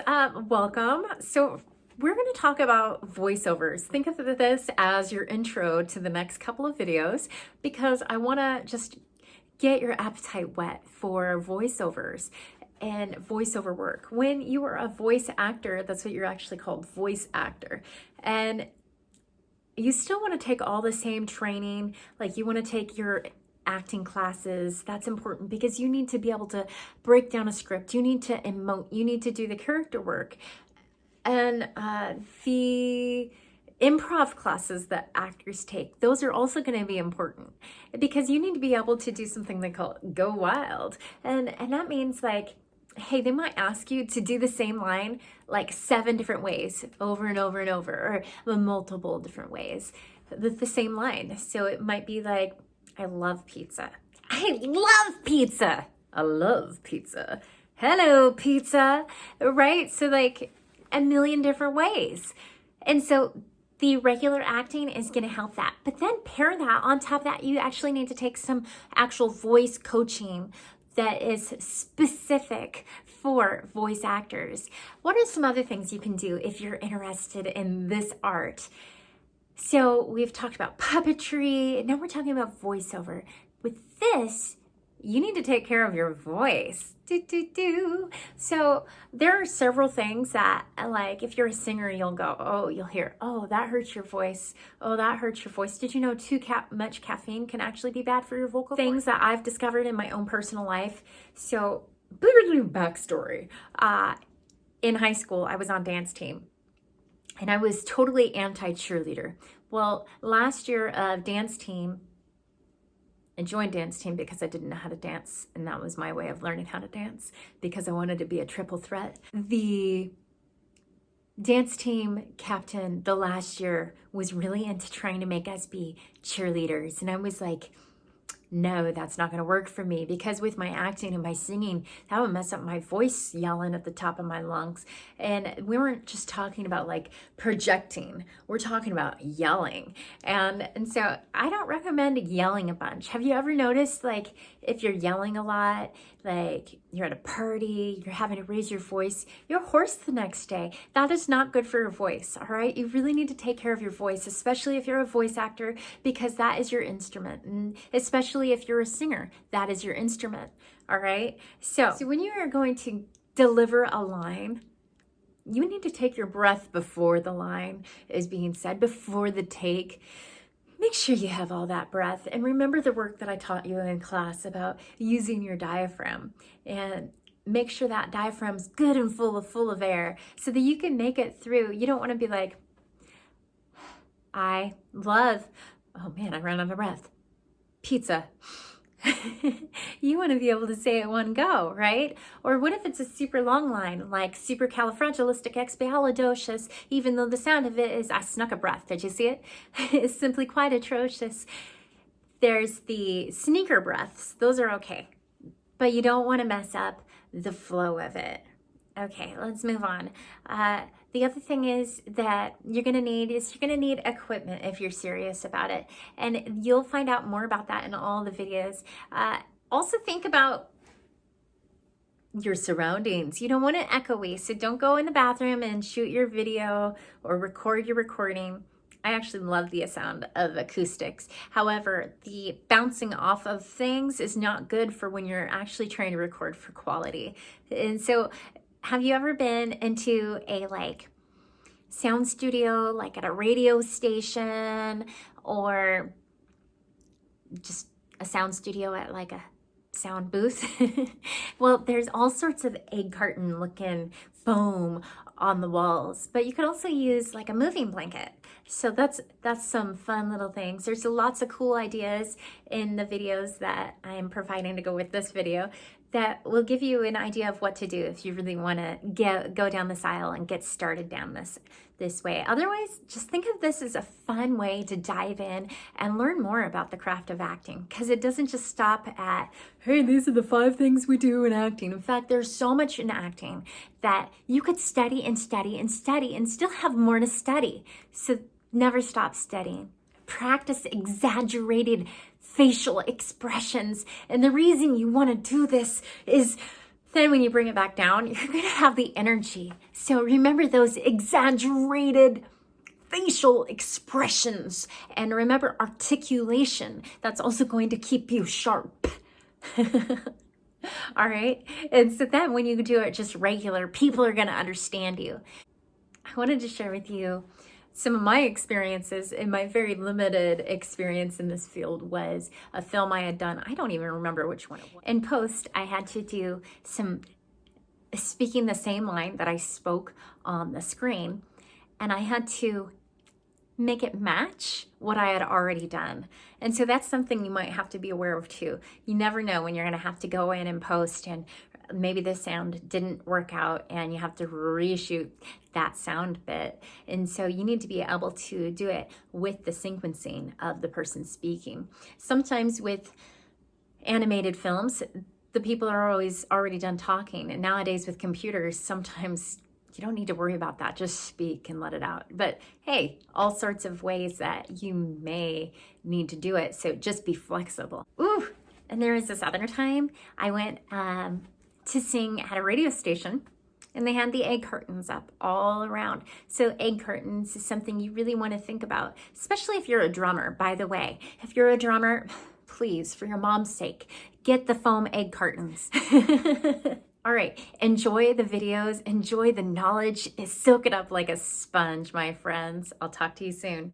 welcome. So we're going to talk about voiceovers. Think of this as your intro to the next couple of videos because I want to just get your appetite wet for voiceovers and voiceover work. When you are a voice actor, that's what you're actually called, voice actor. And you still want to take all the same training, like you want to take your acting classes. That's important because you need to be able to break down a script. You need to emote. You need to do the character work. And the improv classes that actors take, those are also going to be important because you need to be able to do something they call go wild. And that means like, hey, they might ask you to do the same line like 7 different ways over and over and over, or multiple different ways, the same line. So it might be like, I love pizza. I love pizza. I love pizza. Hello, pizza. Right? So like a million different ways. And so the regular acting is going to help that. But then pair that on top of that, you actually need to take some actual voice coaching that is specific for voice actors. What are some other things you can do if you're interested in this art? So we've talked about puppetry. Now we're talking about voiceover. With this, you need to take care of your voice. So there are several things that, like, if you're a singer, you'll go, oh, you'll hear, oh, that hurts your voice. Oh, that hurts your voice. Did you know too much caffeine can actually be bad for your vocal cords? Things that I've discovered in my own personal life. So, backstory. In high school, I was on dance team. And I was totally anti-cheerleader. Well, last year of dance team, I joined dance team because I didn't know how to dance. And that was my way of learning how to dance because I wanted to be a triple threat. The dance team captain the last year was really into trying to make us be cheerleaders. And I was like, no, that's not going to work for me because with my acting and my singing, that would mess up my voice yelling at the top of my lungs. And we weren't just talking about like projecting. We're talking about yelling. And so I don't recommend yelling a bunch. Have you ever noticed like if you're yelling a lot, like you're at a party, you're having to raise your voice, you're hoarse the next day. That is not good for your voice, all right? You really need to take care of your voice, especially if you're a voice actor, because that is your instrument. And especially if you're a singer, that is your instrument, all right? So when you are going to deliver a line, you need to take your breath before the line is being said, before the take. Make sure you have all that breath. And remember the work that I taught you in class about using your diaphragm. And make sure that diaphragm's good and full of air so that you can make it through. You don't want to be like, I love, oh man, I ran out of breath. Pizza. You want to be able to say it one go, right? Or what if it's a super long line, like supercalifragilisticexpialidocious, even though the sound of it is, I snuck a breath, did you see it? It's simply quite atrocious. There's the sneaker breaths, those are okay, but you don't want to mess up the flow of it. Okay, let's move on. The other thing is that you're gonna need equipment if you're serious about it. And you'll find out more about that in all the videos. Also think about your surroundings. You don't want it echoey, so don't go in the bathroom and shoot your video or record your recording. I actually love the sound of acoustics. However, the bouncing off of things is not good for when you're actually trying to record for quality. And so have you ever been into a like sound studio, like at a radio station, or just a sound studio at like a sound booth? Well, there's all sorts of egg carton looking foam on the walls, but you could also use like a moving blanket. So that's some fun little things. There's lots of cool ideas in the videos that I'm providing to go with this video that will give you an idea of what to do if you really want to go down this aisle and get started down this way. Otherwise, just think of this as a fun way to dive in and learn more about the craft of acting, because it doesn't just stop at, hey, these are the 5 things we do in acting. In fact, there's so much in acting that you could study and study and study and still have more to study. So never stop studying. Practice exaggerated facial expressions. And the reason you want to do this is Then when you bring it back down, you're going to have the energy. So remember those exaggerated facial expressions, and remember articulation. That's also going to keep you sharp. All right. And so then when you do it just regular, people are going to understand you. I wanted to share with you some of my experiences. And my very limited experience in this field was a film I had done. I don't even remember which one it was. In post, I had to do some speaking the same line that I spoke on the screen, and I had to make it match what I had already done. And so that's something you might have to be aware of too. You never know when you're going to have to go in and post, and maybe the sound didn't work out and you have to reshoot that sound bit. And so you need to be able to do it with the sequencing of the person speaking. Sometimes with animated films, the people are always already done talking. And nowadays with computers, sometimes you don't need to worry about that. Just speak and let it out. But hey, all sorts of ways that you may need to do it. So just be flexible. Ooh, and there was this other time I went to sing at a radio station, and they had the egg curtains up all around. So egg curtains is something you really want to think about, especially if you're a drummer. By the way, if you're a drummer, please, for your mom's sake, get the foam egg curtains. All right, enjoy the videos, enjoy the knowledge, soak it up like a sponge, my friends. I'll talk to you soon.